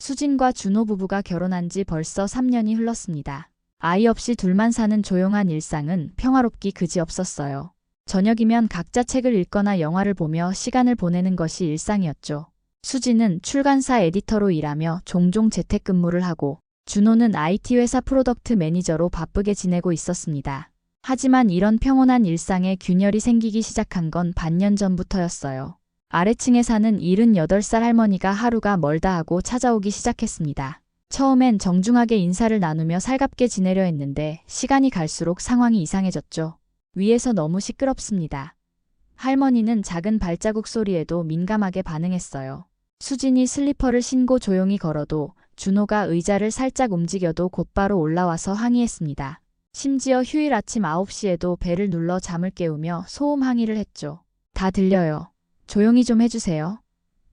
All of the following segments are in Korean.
수진과 준호 부부가 결혼한 지 벌써 3년이 흘렀습니다. 아이 없이 둘만 사는 조용한 일상은 평화롭기 그지없었어요. 저녁이면 각자 책을 읽거나 영화를 보며 시간을 보내는 것이 일상이었죠. 수진은 출간사 에디터로 일하며 종종 재택근무를 하고, 준호는 IT 회사 프로덕트 매니저로 바쁘게 지내고 있었습니다. 하지만 이런 평온한 일상에 균열이 생기기 시작한 건 반년 전부터였어요. 아래층에 사는 78살 할머니가 하루가 멀다 하고 찾아오기 시작했습니다. 처음엔 정중하게 인사를 나누며 살갑게 지내려 했는데 시간이 갈수록 상황이 이상해졌죠. 위에서 너무 시끄럽습니다. 할머니는 작은 발자국 소리에도 민감하게 반응했어요. 수진이 슬리퍼를 신고 조용히 걸어도, 준호가 의자를 살짝 움직여도 곧바로 올라와서 항의했습니다. 심지어 휴일 아침 9시에도 벨을 눌러 잠을 깨우며 소음 항의를 했죠. 다 들려요. 조용히 좀 해주세요.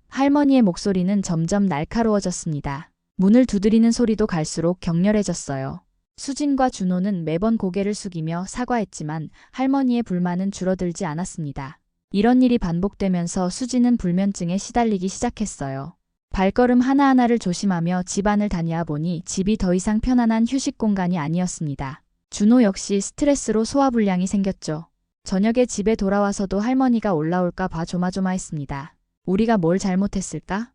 할머니의 목소리는 점점 날카로워졌습니다. 문을 두드리는 소리도 갈수록 격렬해졌어요. 수진과 준호는 매번 고개를 숙이며 사과했지만 할머니의 불만은 줄어들지 않았습니다. 이런 일이 반복되면서 수진은 불면증에 시달리기 시작했어요. 발걸음 하나하나를 조심하며 집안을 다녀야 보니 집이 더 이상 편안한 휴식 공간이 아니었습니다. 준호 역시 스트레스로 소화불량이 생겼죠. 저녁에 집에 돌아와서도 할머니가 올라올까 봐 조마조마했습니다. 우리가 뭘 잘못했을까?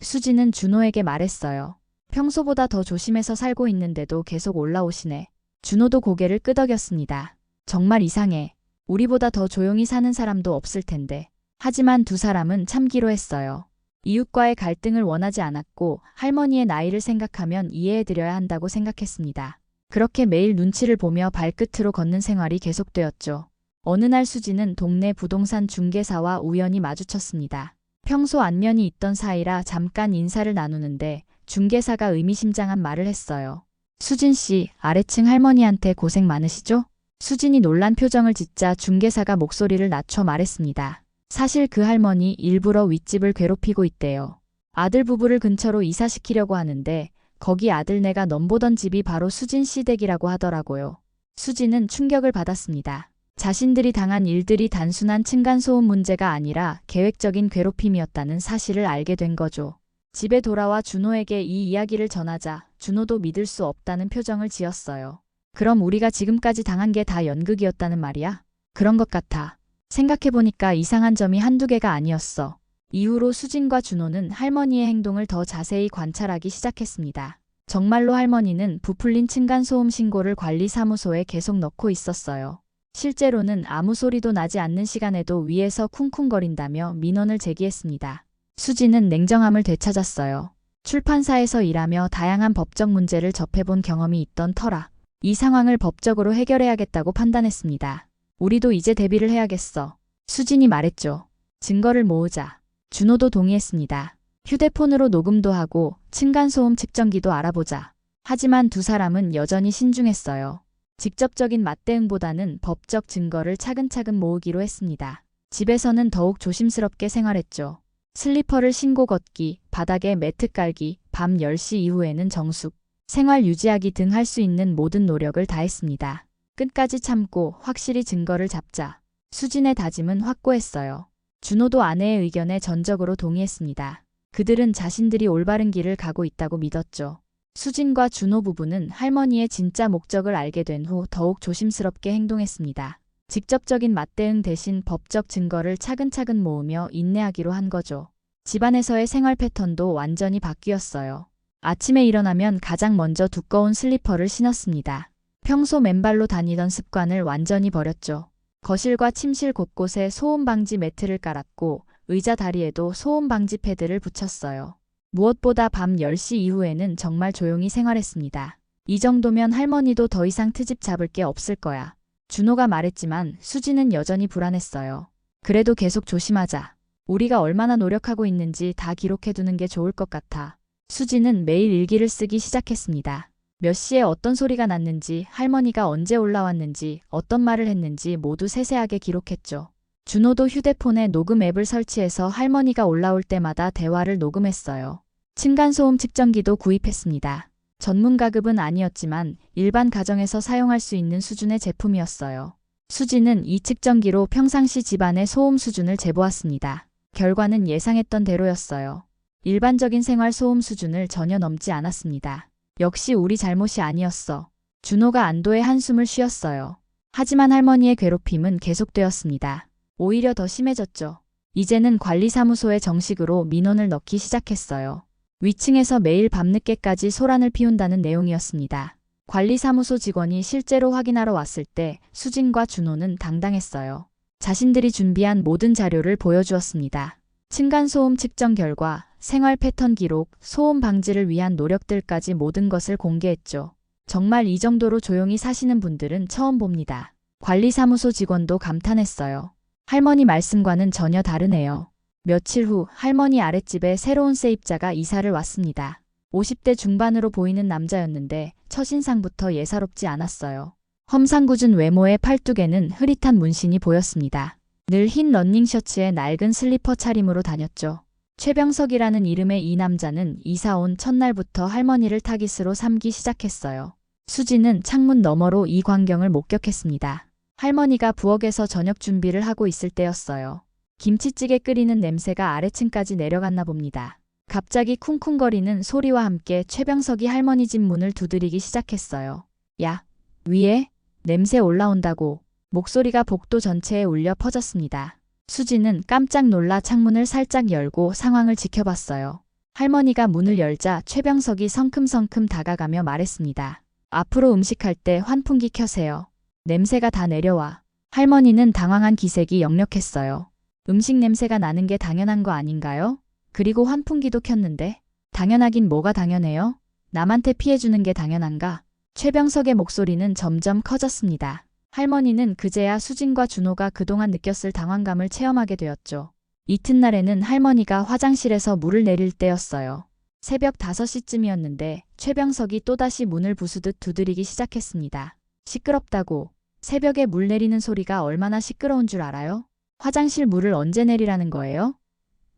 수진은 준호에게 말했어요. 평소보다 더 조심해서 살고 있는데도 계속 올라오시네. 준호도 고개를 끄덕였습니다. 정말 이상해. 우리보다 더 조용히 사는 사람도 없을 텐데. 하지만 두 사람은 참기로 했어요. 이웃과의 갈등을 원하지 않았고 할머니의 나이를 생각하면 이해해드려야 한다고 생각했습니다. 그렇게 매일 눈치를 보며 발끝으로 걷는 생활이 계속되었죠. 어느 날 수진은 동네 부동산 중개사와 우연히 마주쳤습니다. 평소 안면이 있던 사이라 잠깐 인사를 나누는데 중개사가 의미심장한 말을 했어요. 수진 씨, 아래층 할머니한테 고생 많으시죠? 수진이 놀란 표정을 짓자 중개사가 목소리를 낮춰 말했습니다. 사실 그 할머니 일부러 윗집을 괴롭히고 있대요. 아들 부부를 근처로 이사시키려고 하는데 거기 아들네가 넘보던 집이 바로 수진 씨 댁이라고 하더라고요. 수진은 충격을 받았습니다. 자신들이 당한 일들이 단순한 층간소음 문제가 아니라 계획적인 괴롭힘이었다는 사실을 알게 된 거죠. 집에 돌아와 준호에게 이 이야기를 전하자 준호도 믿을 수 없다는 표정을 지었어요. 그럼 우리가 지금까지 당한 게 다 연극이었다는 말이야? 그런 것 같아. 생각해보니까 이상한 점이 한두 개가 아니었어. 이후로 수진과 준호는 할머니의 행동을 더 자세히 관찰하기 시작했습니다. 정말로 할머니는 부풀린 층간소음 신고를 관리사무소에 계속 넣고 있었어요. 실제로는 아무 소리도 나지 않는 시간에도 위에서 쿵쿵거린다며 민원을 제기했습니다. 수진은 냉정함을 되찾았어요. 출판사에서 일하며 다양한 법적 문제를 접해본 경험이 있던 터라 이 상황을 법적으로 해결해야겠다고 판단했습니다. 우리도 이제 대비를 해야겠어. 수진이 말했죠. 증거를 모으자. 준호도 동의했습니다. 휴대폰으로 녹음도 하고 층간소음 측정기도 알아보자. 하지만 두 사람은 여전히 신중했어요. 직접적인 맞대응보다는 법적 증거를 차근차근 모으기로 했습니다. 집에서는 더욱 조심스럽게 생활했죠. 슬리퍼를 신고 걷기, 바닥에 매트 깔기, 밤 10시 이후에는 정숙, 생활 유지하기 등 할 수 있는 모든 노력을 다했습니다. 끝까지 참고 확실히 증거를 잡자. 수진의 다짐은 확고했어요. 준호도 아내의 의견에 전적으로 동의했습니다. 그들은 자신들이 올바른 길을 가고 있다고 믿었죠. 수진과 준호 부부는 할머니의 진짜 목적을 알게 된 후 더욱 조심스럽게 행동했습니다. 직접적인 맞대응 대신 법적 증거를 차근차근 모으며 인내하기로 한 거죠. 집안에서의 생활 패턴도 완전히 바뀌었어요. 아침에 일어나면 가장 먼저 두꺼운 슬리퍼를 신었습니다. 평소 맨발로 다니던 습관을 완전히 버렸죠. 거실과 침실 곳곳에 소음 방지 매트를 깔았고 의자 다리에도 소음 방지 패드를 붙였어요. 무엇보다 밤 10시 이후에는 정말 조용히 생활했습니다. 이 정도면 할머니도 더 이상 트집 잡을 게 없을 거야. 준호가 말했지만 수진은 여전히 불안했어요. 그래도 계속 조심하자. 우리가 얼마나 노력하고 있는지 다 기록해두는 게 좋을 것 같아. 수진은 매일 일기를 쓰기 시작했습니다. 몇 시에 어떤 소리가 났는지, 할머니가 언제 올라왔는지, 어떤 말을 했는지 모두 세세하게 기록했죠. 준호도 휴대폰에 녹음 앱을 설치해서 할머니가 올라올 때마다 대화를 녹음했어요. 층간소음 측정기도 구입했습니다. 전문가급은 아니었지만 일반 가정에서 사용할 수 있는 수준의 제품이었어요. 수진은 이 측정기로 평상시 집안의 소음 수준을 재보았습니다. 결과는 예상했던 대로였어요. 일반적인 생활 소음 수준을 전혀 넘지 않았습니다. 역시 우리 잘못이 아니었어. 준호가 안도의 한숨을 쉬었어요. 하지만 할머니의 괴롭힘은 계속되었습니다. 오히려 더 심해졌죠. 이제는 관리사무소에 정식으로 민원을 넣기 시작했어요. 위층에서 매일 밤늦게까지 소란을 피운다는 내용이었습니다. 관리사무소 직원이 실제로 확인하러 왔을 때 수진과 준호는 당당했어요. 자신들이 준비한 모든 자료를 보여주었습니다. 층간소음 측정 결과, 생활 패턴 기록, 소음 방지를 위한 노력들까지 모든 것을 공개했죠. 정말 이 정도로 조용히 사시는 분들은 처음 봅니다. 관리사무소 직원도 감탄했어요. 할머니 말씀과는 전혀 다르네요. 며칠 후 할머니 아랫집에 새로운 세입자가 이사를 왔습니다. 50대 중반으로 보이는 남자였는데 첫인상부터 예사롭지 않았어요. 험상궂은 외모의 팔뚝에는 흐릿한 문신이 보였습니다. 늘 흰 러닝셔츠에 낡은 슬리퍼 차림으로 다녔죠. 최병석이라는 이름의 이 남자는 이사 온 첫날부터 할머니를 타깃으로 삼기 시작했어요. 수지는 창문 너머로 이 광경을 목격했습니다. 할머니가 부엌에서 저녁 준비를 하고 있을 때였어요. 김치찌개 끓이는 냄새가 아래층까지 내려갔나 봅니다. 갑자기 쿵쿵거리는 소리와 함께 최병석이 할머니 집 문을 두드리기 시작했어요. 야, 위에 냄새 올라온다고. 목소리가 복도 전체에 울려 퍼졌습니다. 수지는 깜짝 놀라 창문을 살짝 열고 상황을 지켜봤어요. 할머니가 문을 열자 최병석이 성큼성큼 다가가며 말했습니다. 앞으로 음식할 때 환풍기 켜세요. 냄새가 다 내려와. 할머니는 당황한 기색이 역력했어요. 음식 냄새가 나는 게 당연한 거 아닌가요? 그리고 환풍기도 켰는데? 당연하긴 뭐가 당연해요? 남한테 피해주는 게 당연한가? 최병석의 목소리는 점점 커졌습니다. 할머니는 그제야 수진과 준호가 그동안 느꼈을 당황감을 체험하게 되었죠. 이튿날에는 할머니가 화장실에서 물을 내릴 때였어요. 새벽 5시쯤이었는데 최병석이 또다시 문을 부수듯 두드리기 시작했습니다. 시끄럽다고. 새벽에 물 내리는 소리가 얼마나 시끄러운 줄 알아요? 화장실 물을 언제 내리라는 거예요?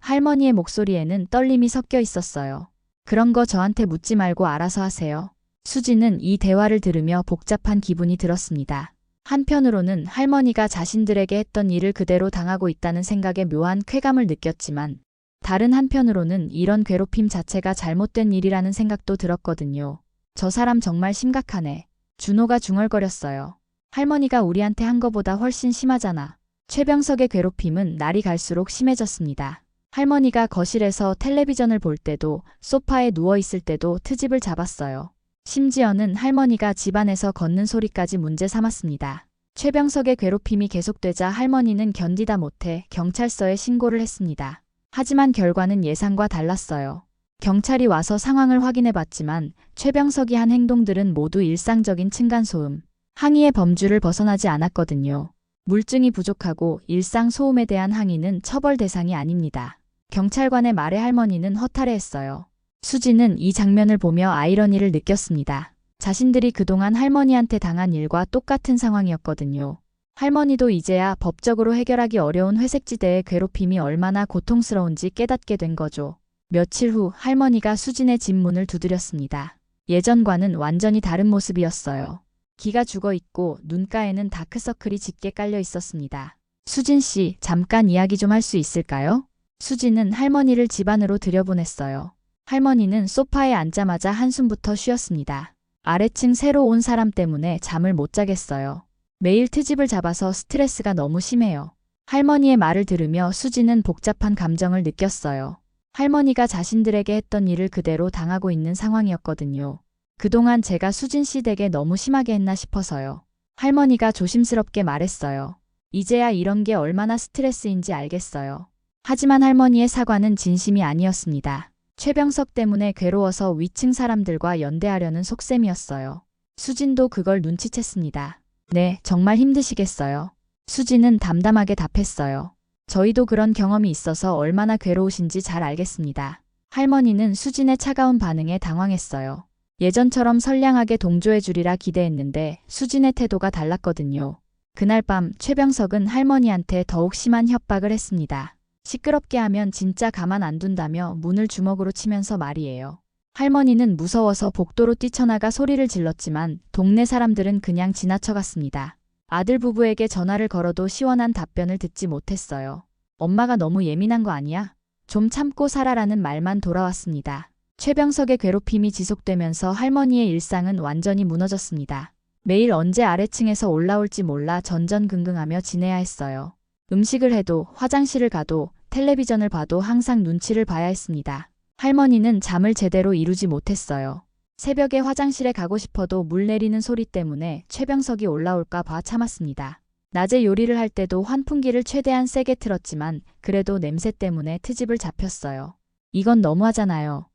할머니의 목소리에는 떨림이 섞여 있었어요. 그런 거 저한테 묻지 말고 알아서 하세요. 수지는 이 대화를 들으며 복잡한 기분이 들었습니다. 한편으로는 할머니가 자신들에게 했던 일을 그대로 당하고 있다는 생각에 묘한 쾌감을 느꼈지만 다른 한편으로는 이런 괴롭힘 자체가 잘못된 일이라는 생각도 들었거든요. 저 사람 정말 심각하네. 준호가 중얼거렸어요. 할머니가 우리한테 한 거보다 훨씬 심하잖아. 최병석의 괴롭힘은 날이 갈수록 심해졌습니다. 할머니가 거실에서 텔레비전을 볼 때도 소파에 누워있을 때도 트집을 잡았어요. 심지어는 할머니가 집안에서 걷는 소리까지 문제 삼았습니다. 최병석의 괴롭힘이 계속되자 할머니는 견디다 못해 경찰서에 신고를 했습니다. 하지만 결과는 예상과 달랐어요. 경찰이 와서 상황을 확인해봤지만 최병석이 한 행동들은 모두 일상적인 층간소음, 항의의 범주를 벗어나지 않았거든요. 물증이 부족하고 일상 소음에 대한 항의는 처벌 대상이 아닙니다. 경찰관의 말에 할머니는 허탈해했어요. 수지는 이 장면을 보며 아이러니를 느꼈습니다. 자신들이 그동안 할머니한테 당한 일과 똑같은 상황이었거든요. 할머니도 이제야 법적으로 해결하기 어려운 회색지대의 괴롭힘이 얼마나 고통스러운지 깨닫게 된 거죠. 며칠 후 할머니가 수진의 집 문을 두드렸습니다. 예전과는 완전히 다른 모습이었어요. 기가 죽어있고 눈가에는 다크서클이 짙게 깔려 있었습니다. 수진 씨, 잠깐 이야기 좀 할 수 있을까요? 수진은 할머니를 집 안으로 들여보냈어요. 할머니는 소파에 앉자마자 한숨부터 쉬었습니다. 아래층 새로 온 사람 때문에 잠을 못 자겠어요. 매일 트집을 잡아서 스트레스가 너무 심해요. 할머니의 말을 들으며 수지는 복잡한 감정을 느꼈어요. 할머니가 자신들에게 했던 일을 그대로 당하고 있는 상황이었거든요. 그동안 제가 수진 씨 댁에 너무 심하게 했나 싶어서요. 할머니가 조심스럽게 말했어요. 이제야 이런 게 얼마나 스트레스인지 알겠어요. 하지만 할머니의 사과는 진심이 아니었습니다. 최병석 때문에 괴로워서 위층 사람들과 연대하려는 속셈이었어요. 수진도 그걸 눈치챘습니다. 네, 정말 힘드시겠어요. 수진은 담담하게 답했어요. 저희도 그런 경험이 있어서 얼마나 괴로우신지 잘 알겠습니다. 할머니는 수진의 차가운 반응에 당황했어요. 예전처럼 선량하게 동조해 주리라 기대했는데 수진의 태도가 달랐거든요. 그날 밤 최병석은 할머니한테 더욱 심한 협박을 했습니다. 시끄럽게 하면 진짜 가만 안 둔다며 문을 주먹으로 치면서 말이에요. 할머니는 무서워서 복도로 뛰쳐나가 소리를 질렀지만 동네 사람들은 그냥 지나쳐갔습니다. 아들 부부에게 전화를 걸어도 시원한 답변을 듣지 못했어요. 엄마가 너무 예민한 거 아니야? 좀 참고 살아라는 말만 돌아왔습니다. 최병석의 괴롭힘이 지속되면서 할머니의 일상은 완전히 무너졌습니다. 매일 언제 아래층에서 올라올지 몰라 전전긍긍하며 지내야 했어요. 음식을 해도, 화장실을 가도, 텔레비전을 봐도 항상 눈치를 봐야 했습니다. 할머니는 잠을 제대로 이루지 못했어요. 새벽에 화장실에 가고 싶어도 물 내리는 소리 때문에 최병석이 올라올까 봐 참았습니다. 낮에 요리를 할 때도 환풍기를 최대한 세게 틀었지만 그래도 냄새 때문에 트집을 잡혔어요. 이건 너무하잖아요.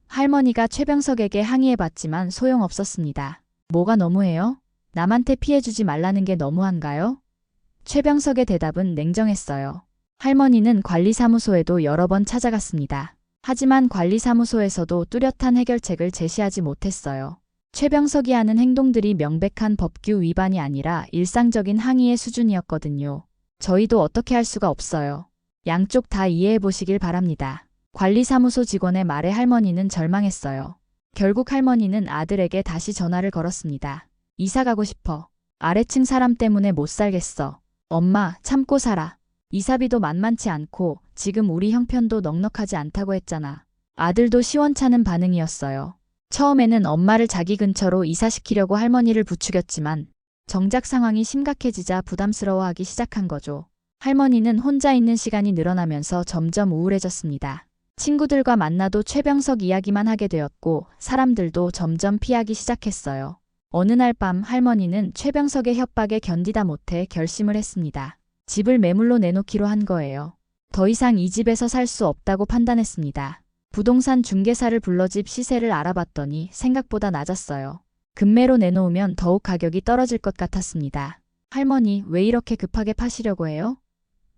할머니가 최병석에게 항의해봤지만 소용없었습니다. 뭐가 너무해요? 남한테 피해주지 말라는 게 너무한가요? 최병석의 대답은 냉정했어요. 할머니는 관리사무소에도 여러 번 찾아갔습니다. 하지만 관리사무소에서도 뚜렷한 해결책을 제시하지 못했어요. 최병석이 하는 행동들이 명백한 법규 위반이 아니라 일상적인 항의의 수준이었거든요. 저희도 어떻게 할 수가 없어요. 양쪽 다 이해해 보시길 바랍니다. 관리사무소 직원의 말에 할머니는 절망했어요. 결국 할머니는 아들에게 다시 전화를 걸었습니다. 이사 가고 싶어. 아래층 사람 때문에 못 살겠어. 엄마, 참고 살아. 이사비도 만만치 않고 지금 우리 형편도 넉넉하지 않다고 했잖아. 아들도 시원찮은 반응이었어요. 처음에는 엄마를 자기 근처로 이사시키려고 할머니를 부추겼지만 정작 상황이 심각해지자 부담스러워하기 시작한 거죠. 할머니는 혼자 있는 시간이 늘어나면서 점점 우울해졌습니다. 친구들과 만나도 최병석 이야기만 하게 되었고 사람들도 점점 피하기 시작했어요. 어느 날 밤 할머니는 최병석의 협박에 견디다 못해 결심을 했습니다. 집을 매물로 내놓기로 한 거예요. 더 이상 이 집에서 살 수 없다고 판단했습니다. 부동산 중개사를 불러 집 시세를 알아봤더니 생각보다 낮았어요. 금매로 내놓으면 더욱 가격이 떨어질 것 같았습니다. 할머니, 왜 이렇게 급하게 파시려고 해요?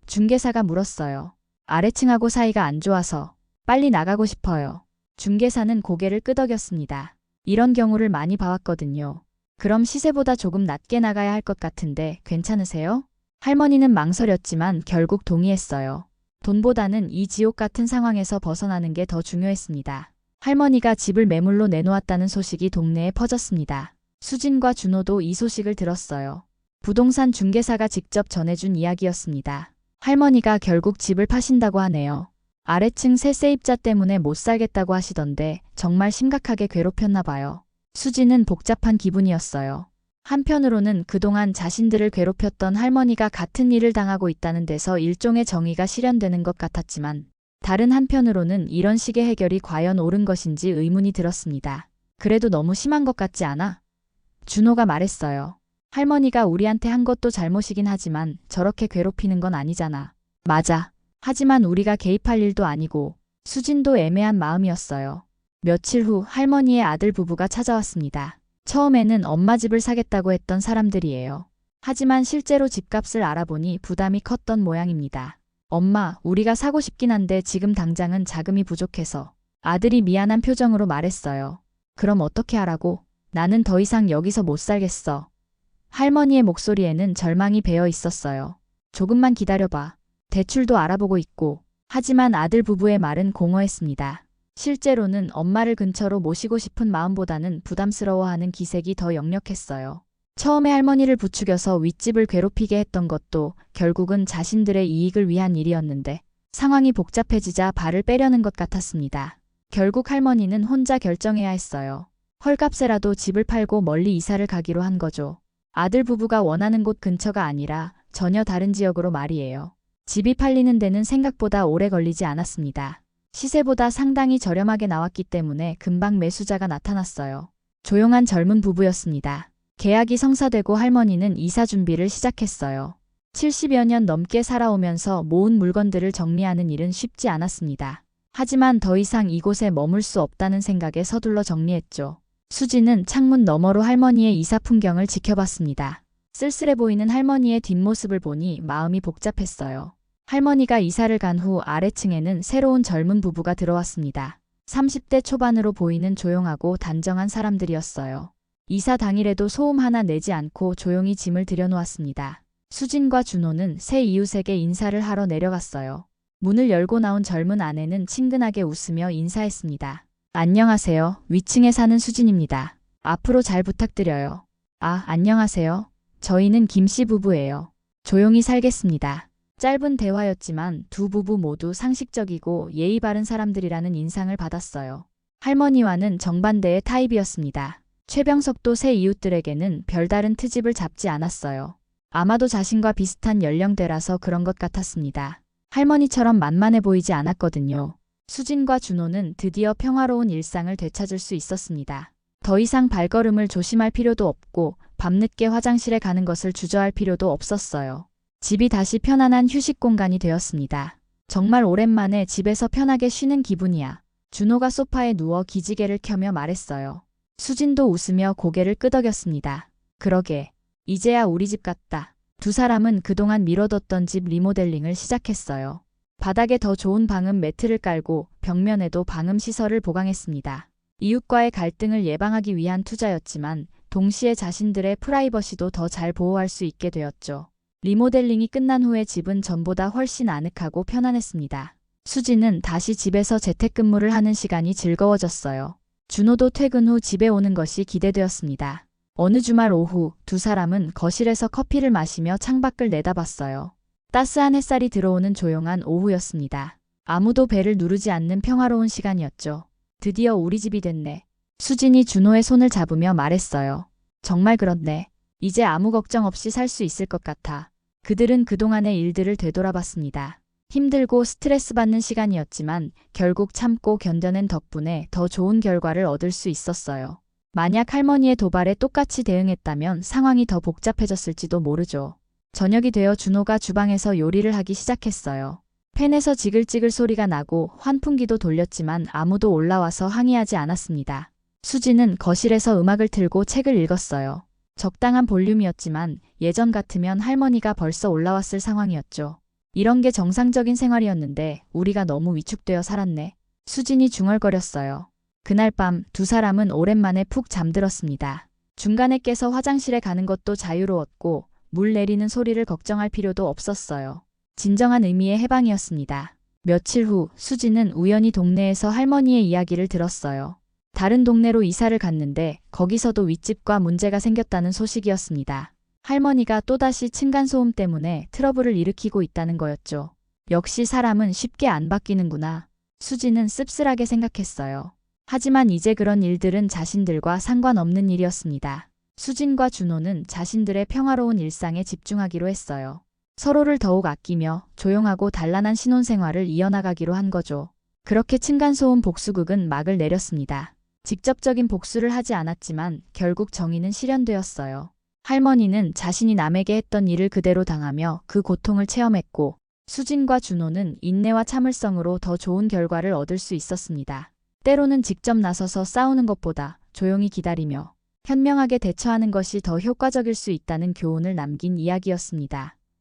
중개사가 물었어요. 아래층하고 사이가 안 좋아서 빨리 나가고 싶어요. 중개사는 고개를 끄덕였습니다. 이런 경우를 많이 봐왔거든요. 그럼 시세보다 조금 낮게 나가야 할 것 같은데 괜찮으세요? 할머니는 망설였지만 결국 동의했어요. 돈보다는 이 지옥 같은 상황에서 벗어나는 게 더 중요했습니다. 할머니가 집을 매물로 내놓았다는 소식이 동네에 퍼졌습니다. 수진과 준호도 이 소식을 들었어요. 부동산 중개사가 직접 전해준 이야기였습니다. 할머니가 결국 집을 파신다고 하네요. 아래층 세세입자 때문에 못 살겠다고 하시던데 정말 심각하게 괴롭혔나 봐요. 수진은 복잡한 기분이었어요. 한편으로는 그동안 자신들을 괴롭혔던 할머니가 같은 일을 당하고 있다는 데서 일종의 정의가 실현되는 것 같았지만 다른 한편으로는 이런 식의 해결이 과연 옳은 것인지 의문이 들었습니다. 그래도 너무 심한 것 같지 않아? 준호가 말했어요. 할머니가 우리한테 한 것도 잘못이긴 하지만 저렇게 괴롭히는 건 아니잖아. 맞아. 하지만 우리가 개입할 일도 아니고 수진도 애매한 마음이었어요. 며칠 후 할머니의 아들 부부가 찾아왔습니다. 처음에는 엄마 집을 사겠다고 했던 사람들이에요. 하지만 실제로 집값을 알아보니 부담이 컸던 모양입니다. 엄마, 우리가 사고 싶긴 한데 지금 당장은 자금이 부족해서. 아들이 미안한 표정으로 말했어요. 그럼 어떻게 하라고? 나는 더 이상 여기서 못 살겠어. 할머니의 목소리에는 절망이 배어 있었어요. 조금만 기다려봐. 대출도 알아보고 있고. 하지만 아들 부부의 말은 공허했습니다. 실제로는 엄마를 근처로 모시고 싶은 마음보다는 부담스러워하는 기색이 더 역력했어요. 처음에 할머니를 부추겨서 윗집을 괴롭히게 했던 것도 결국은 자신들의 이익을 위한 일이었는데 상황이 복잡해지자 발을 빼려는 것 같았습니다. 결국 할머니는 혼자 결정해야 했어요. 헐값에라도 집을 팔고 멀리 이사를 가기로 한 거죠. 아들 부부가 원하는 곳 근처가 아니라 전혀 다른 지역으로 말이에요. 집이 팔리는 데는 생각보다 오래 걸리지 않았습니다. 시세보다 상당히 저렴하게 나왔기 때문에 금방 매수자가 나타났어요. 조용한 젊은 부부였습니다. 계약이 성사되고 할머니는 이사 준비를 시작했어요. 70여 년 넘게 살아오면서 모은 물건들을 정리하는 일은 쉽지 않았습니다. 하지만 더 이상 이곳에 머물 수 없다는 생각에 서둘러 정리했죠. 수지는 창문 너머로 할머니의 이사 풍경을 지켜봤습니다. 쓸쓸해 보이는 할머니의 뒷모습을 보니 마음이 복잡했어요. 할머니가 이사를 간 후 아래층에는 새로운 젊은 부부가 들어왔습니다. 30대 초반으로 보이는 조용하고 단정한 사람들이었어요. 이사 당일에도 소음 하나 내지 않고 조용히 짐을 들여놓았습니다. 수진과 준호는 새 이웃에게 인사를 하러 내려갔어요. 문을 열고 나온 젊은 아내는 친근하게 웃으며 인사했습니다. 안녕하세요. 위층에 사는 수진입니다. 앞으로 잘 부탁드려요. 아, 안녕하세요. 저희는 김씨 부부예요. 조용히 살겠습니다. 짧은 대화였지만 두 부부 모두 상식적이고 예의 바른 사람들이라는 인상을 받았어요. 할머니와는 정반대의 타입이었습니다. 최병석도 새 이웃들에게는 별다른 트집을 잡지 않았어요. 아마도 자신과 비슷한 연령대라서 그런 것 같았습니다. 할머니처럼 만만해 보이지 않았거든요. 수진과 준호는 드디어 평화로운 일상을 되찾을 수 있었습니다. 더 이상 발걸음을 조심할 필요도 없고 밤늦게 화장실에 가는 것을 주저할 필요도 없었어요. 집이 다시 편안한 휴식 공간이 되었습니다. 정말 오랜만에 집에서 편하게 쉬는 기분이야. 준호가 소파에 누워 기지개를 켜며 말했어요. 수진도 웃으며 고개를 끄덕였습니다. 그러게. 이제야 우리 집 같다. 두 사람은 그동안 미뤄뒀던 집 리모델링을 시작했어요. 바닥에 더 좋은 방음 매트를 깔고 벽면에도 방음 시설을 보강했습니다. 이웃과의 갈등을 예방하기 위한 투자였지만 동시에 자신들의 프라이버시도 더 잘 보호할 수 있게 되었죠. 리모델링이 끝난 후에 집은 전보다 훨씬 아늑하고 편안했습니다. 수지는 다시 집에서 재택근무를 하는 시간이 즐거워졌어요. 준호도 퇴근 후 집에 오는 것이 기대되었습니다. 어느 주말 오후 두 사람은 거실에서 커피를 마시며 창밖을 내다봤어요. 따스한 햇살이 들어오는 조용한 오후였습니다. 아무도 벨을 누르지 않는 평화로운 시간이었죠. 드디어 우리 집이 됐네. 수진이 준호의 손을 잡으며 말했어요. 정말 그렇네. 이제 아무 걱정 없이 살 수 있을 것 같아. 그들은 그동안의 일들을 되돌아봤습니다. 힘들고 스트레스 받는 시간이었지만 결국 참고 견뎌낸 덕분에 더 좋은 결과를 얻을 수 있었어요. 만약 할머니의 도발에 똑같이 대응했다면 상황이 더 복잡해졌을지도 모르죠. 저녁이 되어 준호가 주방에서 요리를 하기 시작했어요. 팬에서 지글지글 소리가 나고 환풍기도 돌렸지만 아무도 올라와서 항의하지 않았습니다. 수지는 거실에서 음악을 틀고 책을 읽었어요. 적당한 볼륨이었지만 예전 같으면 할머니가 벌써 올라왔을 상황이었죠. 이런 게 정상적인 생활이었는데 우리가 너무 위축되어 살았네. 수진이 중얼거렸어요. 그날 밤 두 사람은 오랜만에 푹 잠들었습니다. 중간에 깨서 화장실에 가는 것도 자유로웠고 물 내리는 소리를 걱정할 필요도 없었어요. 진정한 의미의 해방이었습니다. 며칠 후 수지는 우연히 동네에서 할머니의 이야기를 들었어요. 다른 동네로 이사를 갔는데 거기서도 윗집과 문제가 생겼다는 소식이었습니다. 할머니가 또다시 층간소음 때문에 트러블을 일으키고 있다는 거였죠. 역시 사람은 쉽게 안 바뀌는구나. 수지는 씁쓸하게 생각했어요. 하지만 이제 그런 일들은 자신들과 상관없는 일이었습니다. 수진과 준호는 자신들의 평화로운 일상에 집중하기로 했어요. 서로를 더욱 아끼며 조용하고 단란한 신혼생활을 이어나가기로 한 거죠. 그렇게 층간소음 복수극은 막을 내렸습니다. 직접적인 복수를 하지 않았지만 결국 정의는 실현되었어요. 할머니는 자신이 남에게 했던 일을 그대로 당하며 그 고통을 체험했고 수진과 준호는 인내와 참을성으로 더 좋은 결과를 얻을 수 있었습니다. 때로는 직접 나서서 싸우는 것보다 조용히 기다리며 현명하게 대처하는 것이 더 효과적일 수 있다는 교훈을 남긴 이야기였습니다.